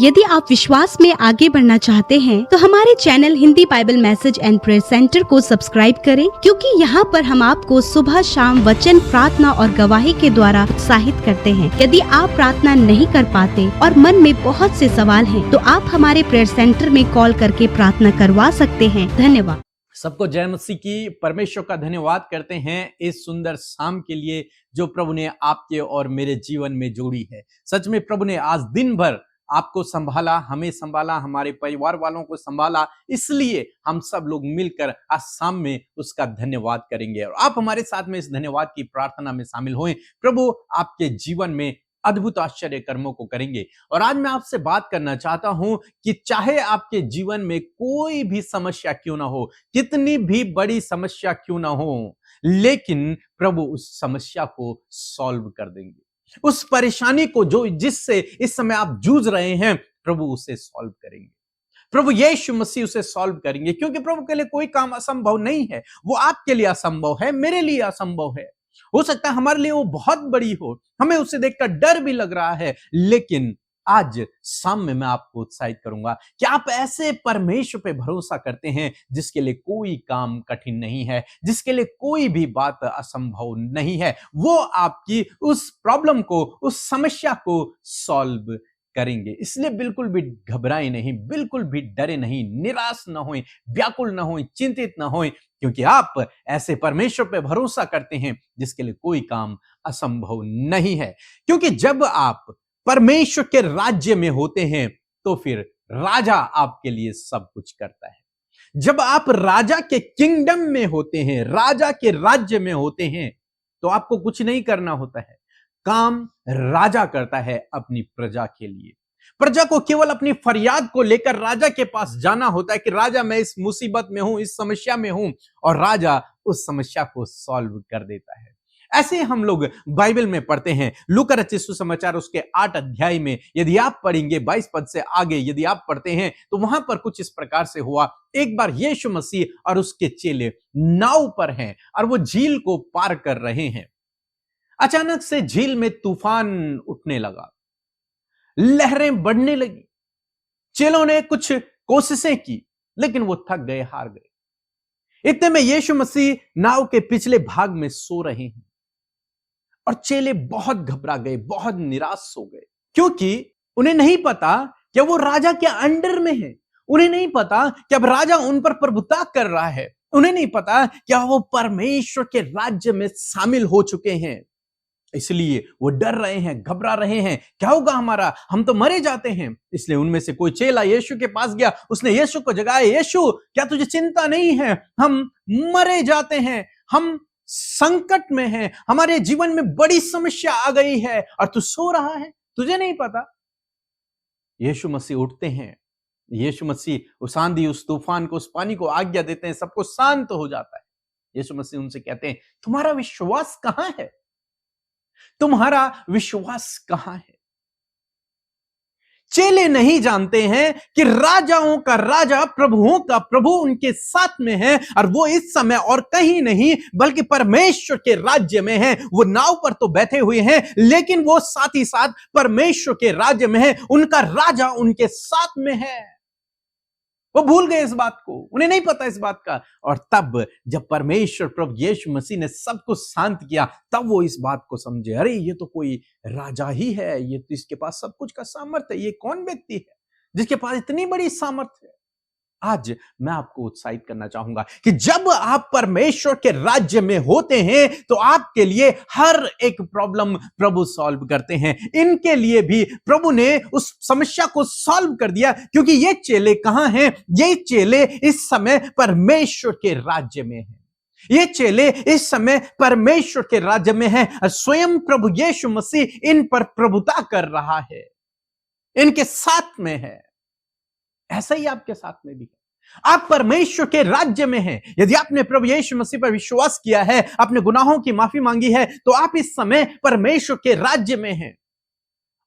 यदि आप विश्वास में आगे बढ़ना चाहते हैं तो हमारे channel Hindi Bible message and prayer centre को सब्सक्राइब करें, क्योंकि यहाँ पर हम आपको सुबह शाम वचन, प्रार्थना और गवाही के द्वारा उत्साहित करते हैं। यदि आप प्रार्थना नहीं कर पाते और मन में बहुत से सवाल हैं, तो आप हमारे प्रेयर सेंटर में कॉल करके प्रार्थना करवा सकते हैं। धन्यवाद। सबको जय मसीह की। परमेश्वर का धन्यवाद करते हैं इस सुंदर शाम के लिए जो प्रभु ने आपके और मेरे जीवन में जोड़ी है। सच में प्रभु ने आज दिन भर आपको संभाला, हमें संभाला, हमारे परिवार वालों को संभाला, इसलिए हम सब लोग मिलकर आज शाम में उसका धन्यवाद करेंगे और आप हमारे साथ में इस धन्यवाद की प्रार्थना में शामिल हों। प्रभु आपके जीवन में अद्भुत आश्चर्य कर्मों को करेंगे। और आज मैं आपसे बात करना चाहता हूं कि चाहे आपके जीवन में कोई भी समस्या क्यों ना हो, कितनी भी बड़ी समस्या क्यों ना हो, लेकिन प्रभु उस समस्या को सॉल्व कर देंगे। उस परेशानी को जो जिससे इस समय आप जूझ रहे हैं, प्रभु उसे सॉल्व करेंगे। प्रभु यीशु मसीह उसे सॉल्व करेंगे, क्योंकि प्रभु के लिए कोई काम असंभव नहीं है। वो आपके लिए असंभव है, मेरे लिए असंभव है। हो सकता है हमारे लिए वो बहुत बड़ी हो, हमें उसे देखकर डर भी लग रहा है, लेकिन आज शाम में मैं आपको उत्साहित करूंगा कि आप ऐसे परमेश्वर पे भरोसा करते हैं जिसके लिए कोई काम कठिन नहीं है, जिसके लिए कोई भी बात असंभव नहीं है। वो आपकी उस प्रॉब्लम को, उस समस्या को सॉल्व करेंगे। इसलिए बिल्कुल भी घबराए नहीं, बिल्कुल भी डरे नहीं, निराश ना होएं, व्याकुल ना होएं, चिंतित ना होएं, क्योंकि आप ऐसे परमेश्वर पे भरोसा करते हैं जिसके लिए कोई काम असंभव नहीं है। क्योंकि जब आप परमेश्वर के राज्य में होते हैं तो फिर राजा आपके लिए सब कुछ करता है। जब आप राजा के किंगडम में होते हैं, राजा के राज्य में होते हैं, तो आपको कुछ नहीं करना होता है। काम राजा करता है अपनी प्रजा के लिए। प्रजा को केवल अपनी फरियाद को लेकर राजा के पास जाना होता है कि राजा मैं इस मुसीबत में हूं, इस समस्या में हूं, और राजा उस समस्या को सॉल्व कर देता है। ऐसे हम लोग बाइबल में पढ़ते हैं। लूका रचित सुसमाचार उसके 8 अध्याय में यदि आप पढ़ेंगे 22 पद से आगे यदि आप पढ़ते हैं तो वहां पर कुछ इस प्रकार से हुआ। एक बार यीशु मसीह और उसके चेले नाव पर हैं और वो झील को पार कर रहे हैं। अचानक से झील में तूफान उठने लगा, लहरें बढ़ने लगी। चेलों ने कुछ कोशिशें की, लेकिन वो थक गए, हार गए। इतने में यीशु मसीह नाव के पिछले भाग में सो रहे हैं और चेले बहुत घबरा गए, बहुत निराश हो गए, क्योंकि उन्हें नहीं पता कि वो राजा के अंडर में है। उन्हें नहीं पता कि अब राजा उन पर प्रभुता कर रहा है। उन्हें नहीं पता क्या वो परमेश्वर के राज्य में शामिल हो चुके हैं। इसलिए वो डर रहे हैं, घबरा रहे हैं, क्या होगा हमारा, हम तो मरे जाते हैं। इसलिए उनमें से कोई चेला यीशु के पास गया, उसने यीशु को जगाया, यीशु क्या तुझे चिंता नहीं है, हम मरे जाते हैं, हम संकट में हैं, हमारे जीवन में बड़ी समस्या आ गई है और तू सो रहा है, तुझे नहीं पता। यीशु मसीह उठते हैं, यीशु मसीह उस आंधी, उस तूफान को, उस पानी को आज्ञा देते हैं, सबको शांत हो जाता है। यीशु मसीह उनसे कहते हैं तुम्हारा विश्वास कहां है, तुम्हारा विश्वास कहां है। चेले नहीं जानते हैं कि राजाओं का राजा, प्रभुओं का प्रभु उनके साथ में है और वो इस समय और कहीं नहीं बल्कि परमेश्वर के राज्य में है। वो नाव पर तो बैठे हुए हैं, लेकिन वो साथ ही साथ परमेश्वर के राज्य में है। उनका राजा उनके साथ में है। वो भूल गए इस बात को, उन्हें नहीं पता इस बात का। और तब जब परमेश्वर प्रभु यीशु मसीह ने सब कुछ शांत किया, तब वो इस बात को समझे, अरे ये तो कोई राजा ही है, ये तो इसके पास सब कुछ का सामर्थ्य है। ये कौन व्यक्ति है जिसके पास इतनी बड़ी सामर्थ्य है। आज मैं आपको उत्साहित करना चाहूंगा कि जब आप परमेश्वर के राज्य में होते हैं तो आपके लिए हर एक प्रॉब्लम प्रभु सॉल्व करते हैं। इनके लिए भी प्रभु ने उस समस्या को सॉल्व कर दिया, क्योंकि ये चेले कहां हैं, ये चेले इस समय परमेश्वर के राज्य में हैं। ये चेले इस समय परमेश्वर के राज्य में हैं और स्वयं प्रभु यीशु मसीह इन पर प्रभुता कर रहा है, इनके साथ में है। ऐसा ही आपके साथ में भी है। आप परमेश्वर के राज्य में हैं। यदि आपने प्रभु यीशु मसीह पर विश्वास किया है, अपने गुनाहों की माफी मांगी है, तो आप इस समय परमेश्वर के राज्य में हैं।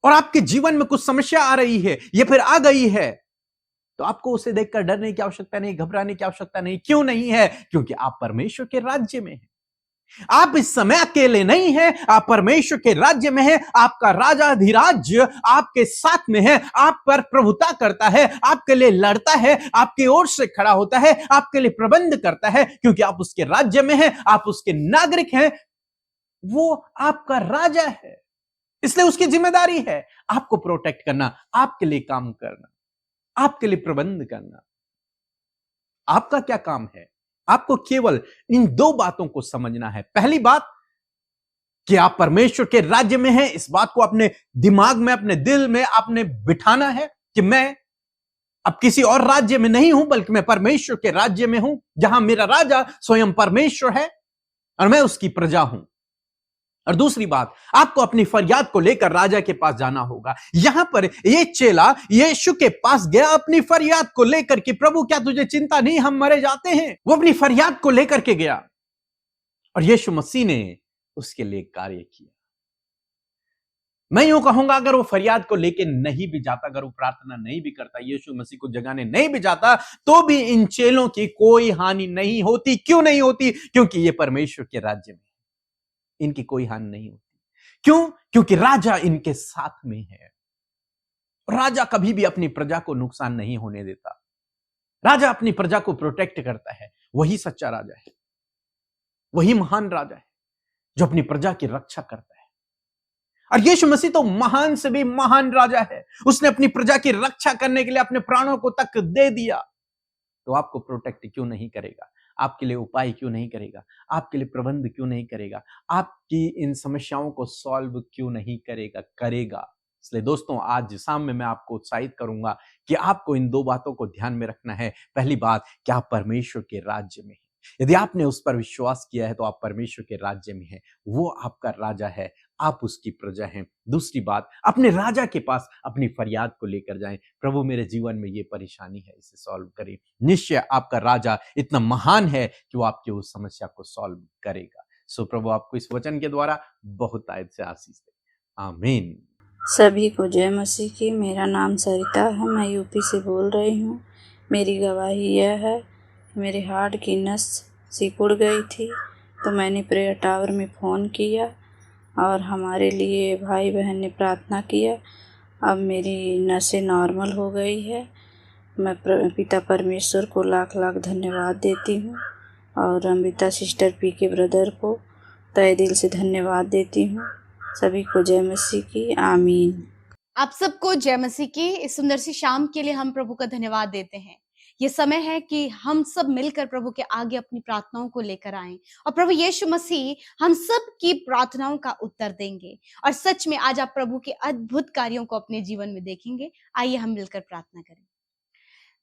और आपके जीवन में कुछ समस्या आ रही है, ये फिर आ गई है, तो आपको उसे देखकर डरने की आवश्यकता नहीं, घबराने की आवश्यकता नहीं। क्यों नहीं है? क्योंकि आप परमेश्वर के राज्य में हैं। आप इस समय अकेले नहीं हैं, आप परमेश्वर के राज्य में हैं। आपका राजाधिराज आपके साथ में है, आप पर प्रभुता करता है, आपके लिए लड़ता है, आपकी ओर से खड़ा होता है, आपके लिए प्रबंध करता है, क्योंकि आप उसके राज्य में हैं, आप उसके नागरिक हैं। वो आपका राजा है, इसलिए उसकी जिम्मेदारी है आपको प्रोटेक्ट करना, आपके लिए काम करना, आपके लिए प्रबंध करना। आपका क्या काम है? आपको केवल इन दो बातों को समझना है। पहली बात कि आप परमेश्वर के राज्य में हैं, इस बात को अपने दिमाग में, अपने दिल में आपने बिठाना है कि मैं अब किसी और राज्य में नहीं हूं, बल्कि मैं परमेश्वर के राज्य में हूं, जहां मेरा राजा स्वयं परमेश्वर है और मैं उसकी प्रजा हूं। और दूसरी बात, आपको अपनी फरियाद को लेकर राजा के पास जाना होगा। यहां पर ये चेला यीशु के पास गया अपनी फरियाद को लेकर कि प्रभु क्या तुझे चिंता नहीं, हम मरे जाते हैं। वो अपनी फरियाद को लेकर के गया और यीशु मसीह ने उसके लिए कार्य किया। मैं यूं कहूंगा, अगर वो फरियाद को लेकर नहीं भी जाता, अगर वो प्रार्थना नहीं भी करता, यीशु मसीह को जगाने नहीं भी जाता, तो भी इन चेलों की कोई हानि नहीं होती। क्यों नहीं होती? क्योंकि ये परमेश्वर के राज्य में इनकी कोई हानि नहीं होती। क्यों? क्योंकि राजा इनके साथ में है। राजा कभी भी अपनी प्रजा को नुकसान नहीं होने देता। राजा अपनी प्रजा को प्रोटेक्ट करता है। वही सच्चा राजा है, वही महान राजा है जो अपनी प्रजा की रक्षा करता है। और यीशु मसीह तो महान से भी महान राजा है। उसने अपनी प्रजा की रक्षा करने के लिए अपने प्राणों को तक दे दिया। तो आपको प्रोटेक्ट क्यों नहीं करेगा? आपके लिए उपाय क्यों नहीं करेगा? आपके लिए प्रबंध क्यों नहीं करेगा? आपकी इन समस्याओं को सॉल्व क्यों नहीं करेगा? करेगा। इसलिए दोस्तों, आज शाम में मैं आपको उत्साहित करूंगा कि आपको इन दो बातों को ध्यान में रखना है। पहली बात कि आप परमेश्वर के राज्य में हैं। यदि आपने उस पर विश्वास किया है तो आप परमेश्वर के राज्य में हैं। वो आपका राजा है, आप उसकी प्रजा हैं। दूसरी बात, अपने राजा के पास अपनी फरियाद को लेकर जाएं, प्रभु मेरे जीवन में ये परेशानी है, इसे सॉल्व करें। निश्चय आपका राजा इतना महान है कि वो आपकी उस समस्या को सॉल्व करेगा। सो प्रभु आपको इस वचन के द्वारा बहुत आयत से आशीष दे। आमीन। सभी को जय मसीह की। मेरा नाम सरिता है, मैं यूपी से बोल रही हूँ। मेरी गवाही यह है कि मेरे हार्ट की नस सिकुड़ गई थी, तो मैंने प्रेयर टावर में फ़ोन किया और हमारे लिए भाई बहन ने प्रार्थना किया। अब मेरी नसें नॉर्मल हो गई है। मैं पिता परमेश्वर को लाख लाख धन्यवाद देती हूँ और अमृता सिस्टर पी के ब्रदर को तहे दिल से धन्यवाद देती हूँ। सभी को जय मसीह की। आमीन। आप सबको जय मसीह की। इस सुंदर सी शाम के लिए हम प्रभु का धन्यवाद देते हैं। ये समय है कि हम सब मिलकर प्रभु के आगे अपनी प्रार्थनाओं को लेकर आएं और प्रभु यीशु मसीह हम सब की प्रार्थनाओं का उत्तर देंगे और सच में आज आप प्रभु के अद्भुत कार्यों को अपने जीवन में देखेंगे। आइए हम मिलकर प्रार्थना करें।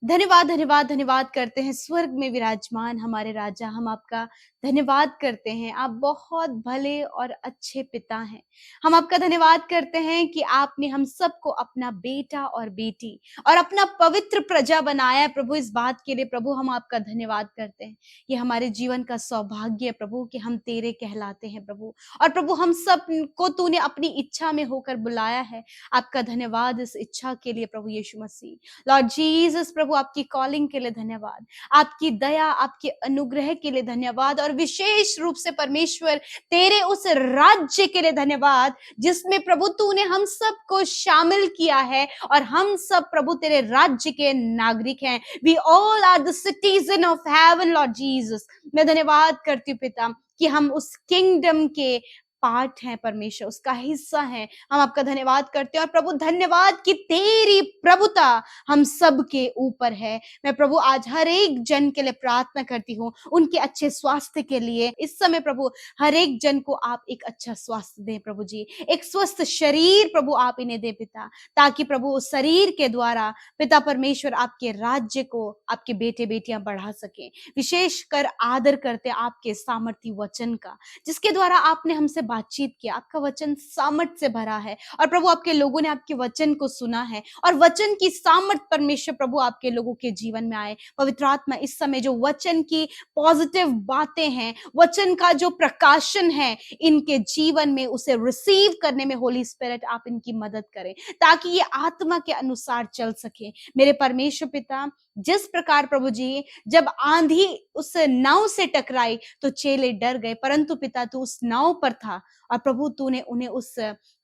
धन्यवाद धन्यवाद धन्यवाद करते हैं स्वर्ग में विराजमान हमारे राजा, हम आपका धन्यवाद करते हैं। आप बहुत भले और अच्छे पिता हैं। हम आपका धन्यवाद करते हैं कि आपने हम सबको अपना बेटा और बेटी और अपना पवित्र प्रजा बनाया है। प्रभु इस बात के लिए प्रभु हम आपका धन्यवाद करते हैं। ये हमारे जीवन का सौभाग्य है प्रभु कि हम तेरे कहलाते हैं प्रभु। और प्रभु हम सब को तूने अपनी इच्छा में होकर बुलाया है। आपका धन्यवाद इस इच्छा के लिए प्रभु यीशु मसीह। लॉर्ड जीसस प्रभु आपकी कॉलिंग के लिए धन्यवाद, आपकी दया, आपके अनुग्रह के लिए धन्यवाद और विशेष रूप से परमेश्वर तेरे उस राज्य के लिए धन्यवाद जिसमें प्रभु तूने हम सबको शामिल किया है और हम सब प्रभु तेरे राज्य के नागरिक हैं। We all are the citizen of heaven, Lord Jesus। मैं धन्यवाद करती हूँ पिता कि हम उस किंगडम के पार्ट हैं परमेश्वर, उसका हिस्सा है। हम आपका धन्यवाद करते हैं और प्रभु धन्यवाद कि तेरी प्रभुता हम सब के ऊपर है। मैं प्रभु आज हर एक जन के लिए प्रार्थना करती हूँ, उनके अच्छे स्वास्थ्य के लिए। इस समय प्रभु हर एक जन को आप एक अच्छा स्वास्थ्य दें प्रभु जी, एक स्वस्थ शरीर प्रभु आप इन्हें दे पिता, ताकि प्रभु उस शरीर के द्वारा पिता परमेश्वर आपके राज्य को आपके बेटे बेटियां बढ़ा सके। विशेष कर आदर करते आपके सामर्थ्य वचन का, जिसके द्वारा आपने हमसे बातचीत किया, आपका वचन सामर्थ से भरा है और प्रभु आपके लोगों ने आपके वचन को सुना है और वचन की सामर्थ परमेश्वर प्रभु आपके लोगों के जीवन में आए। पवित्र आत्मा इस समय जो वचन की पॉजिटिव बातें हैं, वचन का जो प्रकाशन है इनके जीवन में, उसे रिसीव करने में होली स्पिरिट आप इनकी मदद करें ताकि ये आत्मा के अनुसार चल सके। मेरे परमेश्वर पिता, जिस प्रकार प्रभु जी जब आंधी उस नाव से टकराई तो चेले डर गए, परंतु पिता तू उस नाव पर था और प्रभु तूने उन्हें उस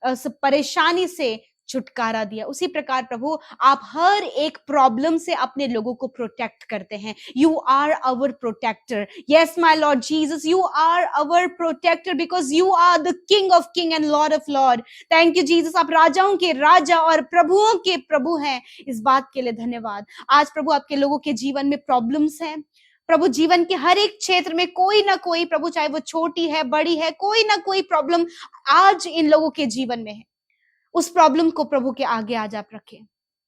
परेशानी से छुटकारा दिया। उसी प्रकार प्रभु आप हर एक प्रॉब्लम से अपने लोगों को प्रोटेक्ट करते हैं। You are our protector. Yes my Lord Jesus, you are our protector because you are the king of king and Lord of Lord. Thank you Jesus, आप राजाओं के राजा और प्रभुओं के प्रभु हैं। इस बात के लिए धन्यवाद। आज प्रभु आपके लोगों के जीवन में प्रॉब्लम्स हैं प्रभु, जीवन के हर एक क्षेत्र में कोई ना कोई प्रभु, चाहे वो छोटी है बड़ी है, कोई ना कोई प्रॉब्लम आज इन लोगों के जीवन में है। उस प्रॉब्लम को प्रभु के आगे आज आप रखें।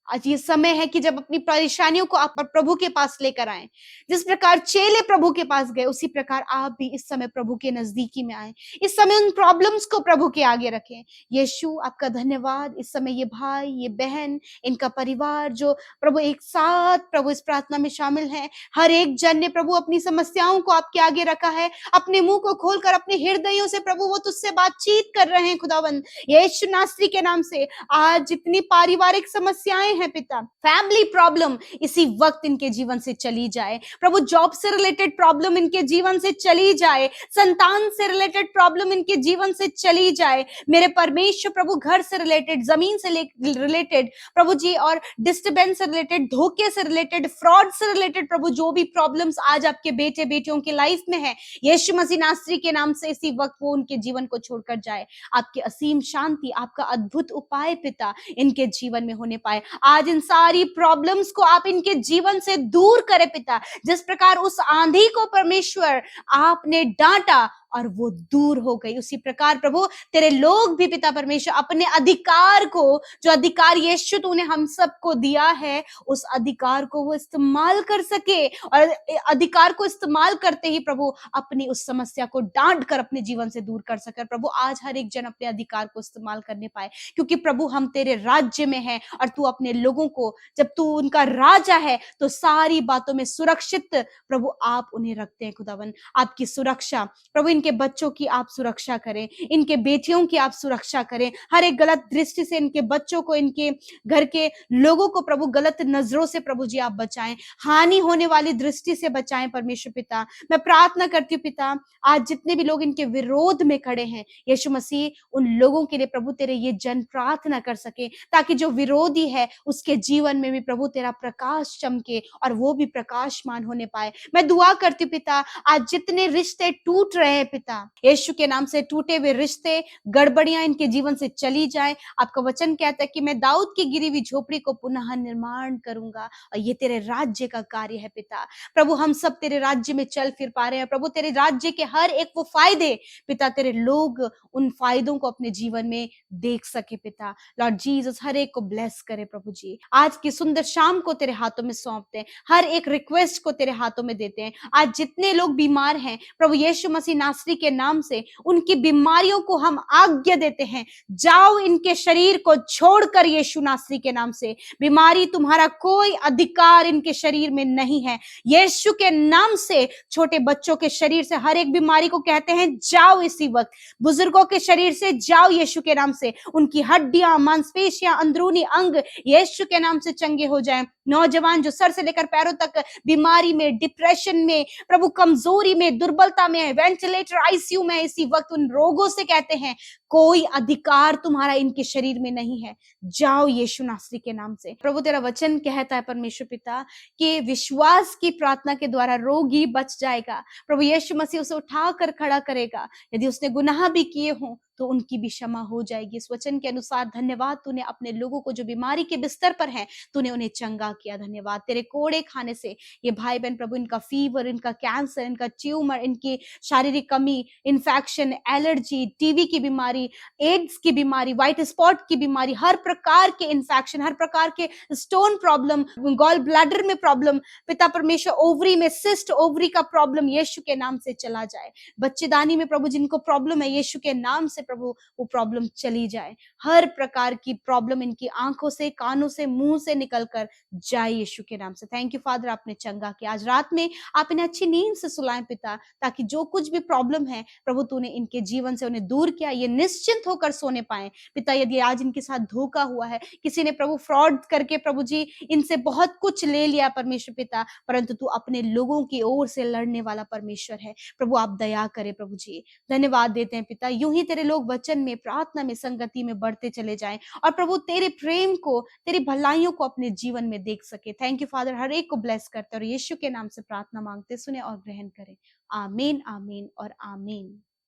आज ये समय है कि जब अपनी परेशानियों को आप प्रभु के पास लेकर आएं। जिस प्रकार चेले प्रभु के पास गए उसी प्रकार आप भी इस समय प्रभु के नजदीकी में आए। इस समय उन प्रॉब्लम्स को प्रभु के आगे रखें। यीशु आपका धन्यवाद। इस समय ये भाई, ये बहन, इनका परिवार जो प्रभु एक साथ प्रभु इस प्रार्थना में शामिल है, हर एक जन ने प्रभु अपनी समस्याओं को आपके आगे रखा है। अपने मुंह को खोलकर अपने हृदयों से प्रभु वो तुझसे बातचीत कर रहे हैं। खुदावंद यीशु नासरी के नाम से आज जितनी पारिवारिक समस्याएं हैं पिता, फैमिली प्रॉब्लम इसी वक्त इनके जीवन से चली जाए। प्रभु जॉब से रिलेटेड प्रॉब्लम इनके जीवन से चली जाए, संतान से रिलेटेड प्रॉब्लम इनके जीवन से चली जाए। मेरे परमेश्वर प्रभु घर से रिलेटेड, जमीन से रिलेटेड प्रभु जी, और डिस्टर्बेंस से रिलेटेड, धोखे से रिलेटेड, फ्रॉड से रिलेटेड प्रभु जो भी प्रॉब्लम्स आज आपके बेटे बेटियों के लाइफ में है, यीशु मसीह नासरी के नाम से इसी वक्त वो उनके जीवन को छोड़कर जाए। आपकी असीम शांति, आपका अद्भुत उपाय पिता इनके जीवन में होने पाए। आज इन सारी प्रॉब्लम्स को आप इनके जीवन से दूर करें पिता। जिस प्रकार उस आंधी को परमेश्वर आपने डांटा और वो दूर हो गई, उसी प्रकार प्रभु तेरे लोग भी पिता परमेश्वर अपने अधिकार को, जो अधिकार यीशु तूने हम सबको दिया है, उस अधिकार को वो इस्तेमाल कर सके और अधिकार को इस्तेमाल करते ही प्रभु अपनी उस समस्या को डांट कर अपने जीवन से दूर कर सके। प्रभु आज हर एक जन अपने अधिकार को इस्तेमाल करने पाए, क्योंकि प्रभु हम तेरे राज्य में हैं और तू अपने लोगों को, जब तू उनका राजा है तो सारी बातों में सुरक्षित प्रभु आप उन्हें रखते हैं। खुदावन आपकी सुरक्षा प्रभु, इनके बच्चों की आप सुरक्षा करें, इनके बेटियों की आप सुरक्षा करें। हर एक गलत दृष्टि से इनके बच्चों को, इनके घर के लोगों को प्रभु गलत नजरों से प्रभु जी आप बचाएं, हानि होने वाली दृष्टि से बचाएं। परमेश्वर पिता मैं प्रार्थना करती हूँ पिता, आज जितने भी लोग इनके विरोध में खड़े हैं यीशु मसीह, उन लोगों के लिए प्रभु तेरे ये जन प्रार्थना कर सके, ताकि जो विरोधी है उसके जीवन में भी प्रभु तेरा प्रकाश चमके और वो भी प्रकाशमान होने पाए। मैं दुआ करती हूँ पिता, आज जितने रिश्ते टूट रहे हैं पिता, यीशु के नाम से टूटे हुए रिश्ते, गड़बड़ियां इनके जीवन से चली जाए। आपका वचन कहता है कि मैं दाऊद की गिरी हुई झोपड़ी को पुनः निर्माण करूंगा, और ये तेरे राज्य का कार्य है पिता। प्रभु हम सब तेरे राज्य में चल फिर पा रहे हैं प्रभु, तेरे राज्य के हर एक वो फायदे पिता, तेरे लोग उन फायदों को अपने जीवन में देख सके पिता। लॉर्ड जीसस हर एक को ब्लेस करे प्रभु जी। आज की सुंदर शाम को तेरे हाथों में सौंपते हैं, हर एक रिक्वेस्ट को तेरे हाथों में देते हैं। आज जितने लोग बीमार हैं प्रभु यीशु मसीह नासरी के नाम से, उनकी बीमारियों को हम आज्ञा देते हैं, जाओ इनके शरीर को छोड़कर यीशु नासरी के नाम से। बीमारी तुम्हारा कोई अधिकार इनके शरीर में नहीं है। यीशु के नाम से छोटे बच्चों के शरीर से हर एक बीमारी को कहते हैं जाओ इसी वक्त। बुजुर्गों के शरीर से जाओ यीशु के नाम से। उनकी हड्डियां, मांसपेशियां, अंदरूनी अंग यीशु के नाम से चंगे हो जाएं। नौजवान जो सर से लेकर पैरों तक बीमारी में, डिप्रेशन में, प्रभु कमजोरी में, दुर्बलता में, वेंटिलेटर, आईसीयू में, इसी वक्त उन रोगों से कहते हैं कोई अधिकार तुम्हारा इनके शरीर में नहीं है, जाओ यीशु नासरी के नाम से। प्रभु तेरा वचन कहता है परमेश्वर पिता कि विश्वास की प्रार्थना के द्वारा रोगी बच जाएगा। प्रभु यीशु मसीह उसे उठाकर खड़ा करेगा। यदि उसने गुनाह भी किए हों तो उनकी भी क्षमा हो जाएगी। इस वचन के अनुसार धन्यवाद, तूने अपने लोगों को जो बीमारी के बिस्तर पर हैं, तूने उन्हें चंगा किया। धन्यवाद, तेरे कोड़े खाने से ये भाई बहन प्रभु, इनका फीवर, इनका कैंसर, इनका ट्यूमर, इनकी शारीरिक कमी, इन्फेक्शन, एलर्जी, टीबी की बीमारी, एड्स की बीमारी, व्हाइट स्पॉट की बीमारी, हर प्रकार के इन्फेक्शन, हर प्रकार के स्टोन प्रॉब्लम, गॉल ब्लैडर में प्रॉब्लम, पिता परमेश्वर ओवरी में सिस्ट, ओवरी का प्रॉब्लम यीशु के नाम से चला जाए। बच्चेदानी में प्रभु जिनको प्रॉब्लम है, यीशु के नाम से प्रभु वो प्रॉब्लम चली जाए। हर प्रकार की प्रॉब्लम इनकी आंखों से, कानों से, मुंह से निकल कर जाए यीशु के नाम से। थैंक यू फादर, आपने चंगा किया। आज रात में आप इन्हें अच्छी नींद से सुलाएं पिता, ताकि जो कुछ भी प्रॉब्लम है प्रभु तूने इनके जीवन से उन्हें दूर किया, ये निश्चिंत होकर सोने पाए पिता। यदि आज इनके साथ धोखा हुआ है, किसी ने प्रभु फ्रॉड करके प्रभु जी इनसे बहुत कुछ ले लिया परमेश्वर पिता, परंतु तू अपने लोगों की ओर से लड़ने वाला परमेश्वर है प्रभु। आप दया करें प्रभु जी। धन्यवाद देते हैं पिता, यूं ही तेरे लोग वचन में, प्रार्थना में, संगति में बढ़ते चले जाएं और प्रभु तेरे प्रेम को, तेरी भलाइयों को अपने जीवन में देख सके। थैंक यू फादर, हर एक को ब्लेस करते और यीशु के नाम से प्रार्थना मांगते, सुने और ग्रहण करें। आमीन, आमीन और आमीन।